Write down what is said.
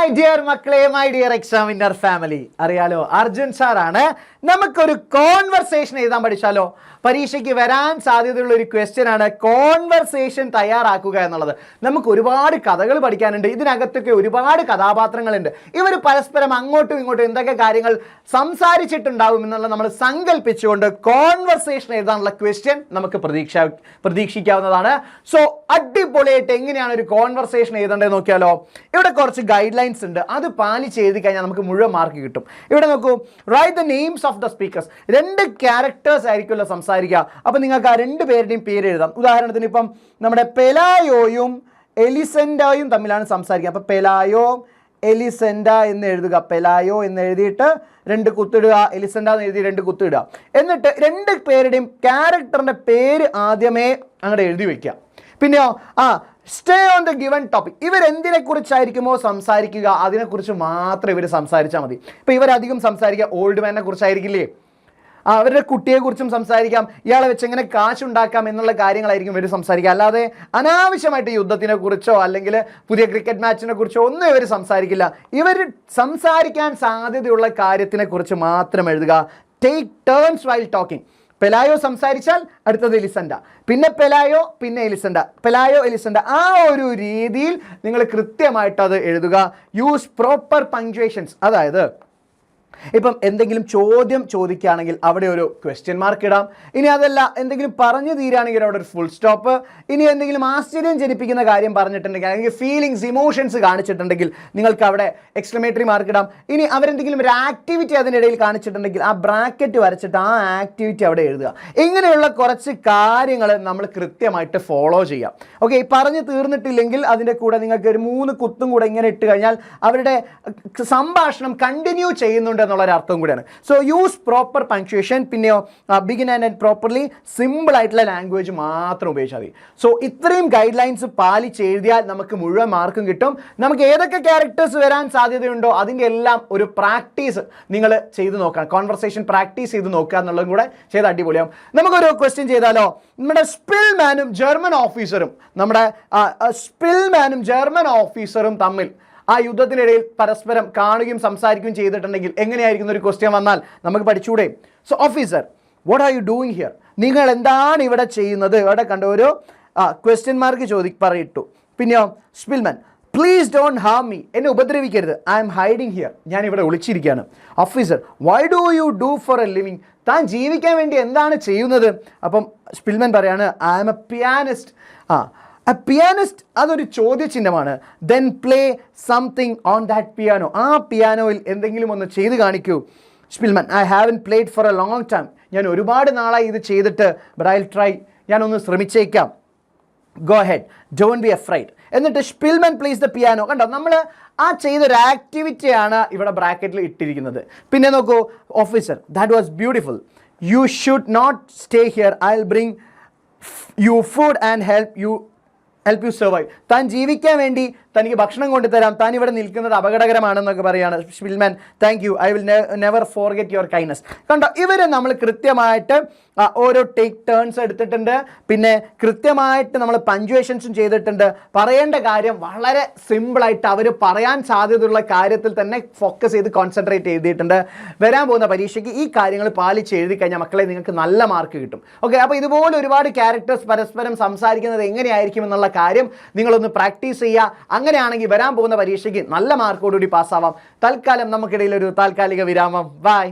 My dear മക്കളെ, my dear examiner family, അറിയാലോ അർജുൻ സാറാണ്. നമുക്കൊരു കോൺവെർസേഷൻ എഴുതാൻ പഠിച്ചാലോ? പരീക്ഷയ്ക്ക് വരാൻ സാധ്യതയുള്ള ഒരു ക്വസ്റ്റ്യൻ ആണ് കോൺവെർസേഷൻ തയ്യാറാക്കുക എന്നുള്ളത്. നമുക്ക് ഒരുപാട് കഥകൾ പഠിക്കാനുണ്ട്. ഇതിനകത്തൊക്കെ ഒരുപാട് കഥാപാത്രങ്ങളുണ്ട്. ഇവർ പരസ്പരം അങ്ങോട്ടും ഇങ്ങോട്ടും എന്തൊക്കെ കാര്യങ്ങൾ സംസാരിച്ചിട്ടുണ്ടാവും എന്നുള്ളത് നമ്മൾ സങ്കല്പിച്ചുകൊണ്ട് കോൺവെർസേഷൻ എഴുതാനുള്ള ക്വസ്റ്റ്യൻ നമുക്ക് പ്രതീക്ഷിക്കാവുന്നതാണ്. സോ അടിപൊളിയായിട്ട് എങ്ങനെയാണ് ഒരു കോൺവെർസേഷൻ എഴുതേണ്ടത് നോക്കിയാലോ? ഇവിടെ കുറച്ച് ഗൈഡ് ലൈൻസ് ഉണ്ട്. അത് പാലിച്ച് എഴുതി കഴിഞ്ഞാൽ നമുക്ക് മുഴുവൻ മാർക്ക് കിട്ടും. ഇവിടെ നോക്കൂ, write the names of the speaker's. 2 characters ആയിരിക്കുമല്ലോ സംസാരിക്കുക. അപ്പൊ നിങ്ങൾക്ക് ആ 2 പേരുടെയും പേര് എഴുതാം. ഉദാഹരണത്തിന് ഇപ്പം നമ്മുടെ പെലായോയും എലിസെൻഡയും തമ്മിലാണ് സംസാരിക്കുക. അപ്പൊ പെലായോ എലിസെൻഡ എന്ന് എഴുതുക. പെലായോ എന്ന് എഴുതിയിട്ട് 2 കുത്തിടുക, എലിസെൻഡ എന്ന് എഴുതി 2 കുത്തിടുക. എന്നിട്ട് 2 പേരുടെയും ക്യാരക്ടറിന്റെ പേര് ആദ്യമേ അങ്ങോട്ട് എഴുതി വെക്കുക. പിന്നെയോ stay on the given topic. ഇവരെന്തിനെ കുറിച്ചായിരിക്കുമോ സംസാരിക്കുക അതിനെക്കുറിച്ച് മാത്രം ഇവർ സംസാരിച്ചാൽ മതി. ഇപ്പം ഇവരധികം സംസാരിക്കുക ഓൾഡ് മാനെ കുറിച്ചായിരിക്കില്ലേ, അവരുടെ കുട്ടിയെക്കുറിച്ചും സംസാരിക്കാം, ഇയാളെ വെച്ച് എങ്ങനെ കാശുണ്ടാക്കാം എന്നുള്ള കാര്യങ്ങളായിരിക്കും ഇവർ സംസാരിക്കുക. അല്ലാതെ അനാവശ്യമായിട്ട് യുദ്ധത്തിനെ കുറിച്ചോ അല്ലെങ്കിൽ പുതിയ ക്രിക്കറ്റ് മാച്ചിനെ കുറിച്ചോ ഒന്നും ഇവർ സംസാരിക്കില്ല. ഇവർ സംസാരിക്കാൻ സാധ്യതയുള്ള കാര്യത്തിനെ കുറിച്ച് മാത്രം എഴുതുക. Take turns while talking. Pelayo സംസാരിച്ചാൽ അടുത്തത് എലിസെൻഡ, പിന്നെ പെലായോ, പിന്നെ എലിസെൻഡ, പെലായോ എലിസെൻഡ. ആ ഒരു രീതിയിൽ നിങ്ങൾ കൃത്യമായിട്ട് അത് എഴുതുക. Use proper punctuations. അതായത് ഇപ്പം എന്തെങ്കിലും ചോദ്യം ചോദിക്കുകയാണെങ്കിൽ അവിടെ ഒരു ക്വസ്റ്റ്യൻ മാർക്ക് ഇടാം. ഇനി അതല്ല എന്തെങ്കിലും പറഞ്ഞു തീരുകയാണെങ്കിൽ അവിടെ ഒരു ഫുൾ സ്റ്റോപ്പ്. ഇനി എന്തെങ്കിലും ആശ്ചര്യം ജനിപ്പിക്കുന്ന കാര്യം പറഞ്ഞിട്ടുണ്ടെങ്കിൽ അല്ലെങ്കിൽ ഫീലിങ്സ് ഇമോഷൻസ് കാണിച്ചിട്ടുണ്ടെങ്കിൽ നിങ്ങൾക്ക് അവിടെ എക്സ്ക്ലമേറ്ററി മാർക്ക് ഇടാം. ഇനി അവരെന്തെങ്കിലും ഒരു ആക്ടിവിറ്റി അതിനിടയിൽ കാണിച്ചിട്ടുണ്ടെങ്കിൽ ആ ബ്രാക്കറ്റ് വരച്ചിട്ട് ആ ആക്ടിവിറ്റി അവിടെ എഴുതുക. ഇങ്ങനെയുള്ള കുറച്ച് കാര്യങ്ങൾ നമ്മൾ കൃത്യമായിട്ട് ഫോളോ ചെയ്യാം. ഓക്കെ, പറഞ്ഞു തീർന്നിട്ടില്ലെങ്കിൽ അതിൻ്റെ കൂടെ നിങ്ങൾക്ക് ഒരു 3 കുത്തും കൂടെ ഇങ്ങനെ ഇട്ട് കഴിഞ്ഞാൽ അവരുടെ സംഭാഷണം കണ്ടിന്യൂ ചെയ്യുന്നുണ്ട് എന്നുള്ളൊരർത്ഥം കൂടിയാണ്. So use proper punctuation. പിന്നെയോ begin and end properly. Simple ആയിട്ടുള്ള ലാംഗ്വേജ് മാത്രം ഉപയോഗിച്ചാൽ മതി. സോ ഇത്രയും ഗൈഡ് ലൈൻസ് പാലിച്ച് എഴുതിയാൽ നമുക്ക് മുഴുവൻ മാർക്കും കിട്ടും. നമുക്ക് ഏതൊക്കെ ക്യാരക്ടേഴ്സ് വരാൻ സാധ്യതയുണ്ടോ അതിൻ്റെ എല്ലാം ഒരു പ്രാക്ടീസ് നിങ്ങൾ ചെയ്ത് നോക്കാം. കോൺവെർസേഷൻ പ്രാക്ടീസ് ചെയ്ത് നോക്കുക എന്നുള്ളതും കൂടെ ചെയ്ത് അടിപൊളിയാവും. നമുക്കൊരു ക്വസ്റ്റ്യൻ ചെയ്താലോ? നമ്മുടെ സ്പിൽമാനും ജർമ്മൻ ഓഫീസറും തമ്മിൽ ആ യുദ്ധത്തിനിടയിൽ പരസ്പരം കാണുകയും സംസാരിക്കുകയും ചെയ്തിട്ടുണ്ടെങ്കിൽ എങ്ങനെയായിരിക്കുന്ന ഒരു ക്വസ്റ്റ്യൻ വന്നാൽ നമുക്ക് പഠിച്ചൂടെ? So officer, what are you doing here? നിങ്ങൾ എന്താണ് ഇവിടെ ചെയ്യുന്നത്? ഇവിടെ കണ്ട ഒരു ക്വസ്റ്റ്യൻ മാർക്ക് പറയിട്ടു. പിന്നെയോ Spilman, please don't harm me. എന്നെ ഉപദ്രവിക്കരുത്. I'm hiding here. ഞാൻ ഇവിടെ ഒളിച്ചിരിക്കുകയാണ്. Officer, why do you do for a living? താൻ ജീവിക്കാൻ വേണ്ടി എന്താണ് ചെയ്യുന്നത്? അപ്പം സ്പിൽമാൻ പറയാണ്, I am a pianist. A pianist അതൊരു ചോദ്യചിഹ്നമാണ്. Then play something on that piano. ആ പിയാനോയിൽ എന്തെങ്കിലും ഒന്ന് ചെയ്ത് കാണിക്കൂ. Spilman, I haven't played for a long time. ഞാൻ ഒരുപാട് നാളായി ഇത് ചെയ്തിട്ട്, ബട്ട് ഐ വിൽ ട്രൈ. ഞാനൊന്ന് ശ്രമിച്ചേക്കാം. Go ahead, don't be afraid. എന്നിട്ട് സ്പിൽമാൻ പ്ലേസ് ദ പിയാനോ. കണ്ടോ, നമ്മൾ ആ ചെയ്തൊരു ആക്ടിവിറ്റിയാണ് ഇവിടെ ബ്രാക്കറ്റിൽ ഇട്ടിരിക്കുന്നത്. പിന്നെ നോക്കൂ, officer, that was beautiful. You should not stay here. I will bring you food and help you survive. താൻ ജീവിക്കാൻ വേണ്ടി തനിക്ക് ഭക്ഷണം കൊണ്ടുതരാം. താൻ ഇവിടെ നിൽക്കുന്നത് അപകടകരമാണെന്നൊക്കെ പറയുകയാണ്. Spilman, thank you, I will never forget your kindness. കണ്ടോ, ഇവരെ നമ്മൾ കൃത്യമായിട്ട് ഓരോ ടേക്ക് ടേൺസ് എടുത്തിട്ടുണ്ട്. പിന്നെ കൃത്യമായിട്ട് നമ്മൾ പഞ്ച്വേഷൻസും ചെയ്തിട്ടുണ്ട്. പറയേണ്ട കാര്യം വളരെ സിമ്പിളായിട്ട് അവർ പറയാൻ സാധ്യതയുള്ള കാര്യത്തിൽ തന്നെ ഫോക്കസ് ചെയ്ത് കോൺസെൻട്രേറ്റ് ചെയ്തിട്ടുണ്ട്. വരാൻ പോകുന്ന പരീക്ഷയ്ക്ക് ഈ കാര്യങ്ങൾ പാലിച്ച് എഴുതി കഴിഞ്ഞാൽ മക്കളെ നിങ്ങൾക്ക് നല്ല മാർക്ക് കിട്ടും. ഓക്കെ, അപ്പോൾ ഇതുപോലെ ഒരുപാട് ക്യാരക്ടേഴ്സ് പരസ്പരം സംസാരിക്കുന്നത് എങ്ങനെയായിരിക്കും എന്നുള്ള കാര്യം നിങ്ങളൊന്ന് പ്രാക്ടീസ് ചെയ്യുക. അങ്ങനെയാണെങ്കിൽ വരാൻ പോകുന്ന പരീക്ഷയ്ക്ക് നല്ല മാർക്കോടുകൂടി പാസ്സാവാം. തൽക്കാലം നമുക്കിടയിൽ ഒരു താൽക്കാലിക വിരാമം. ബൈ.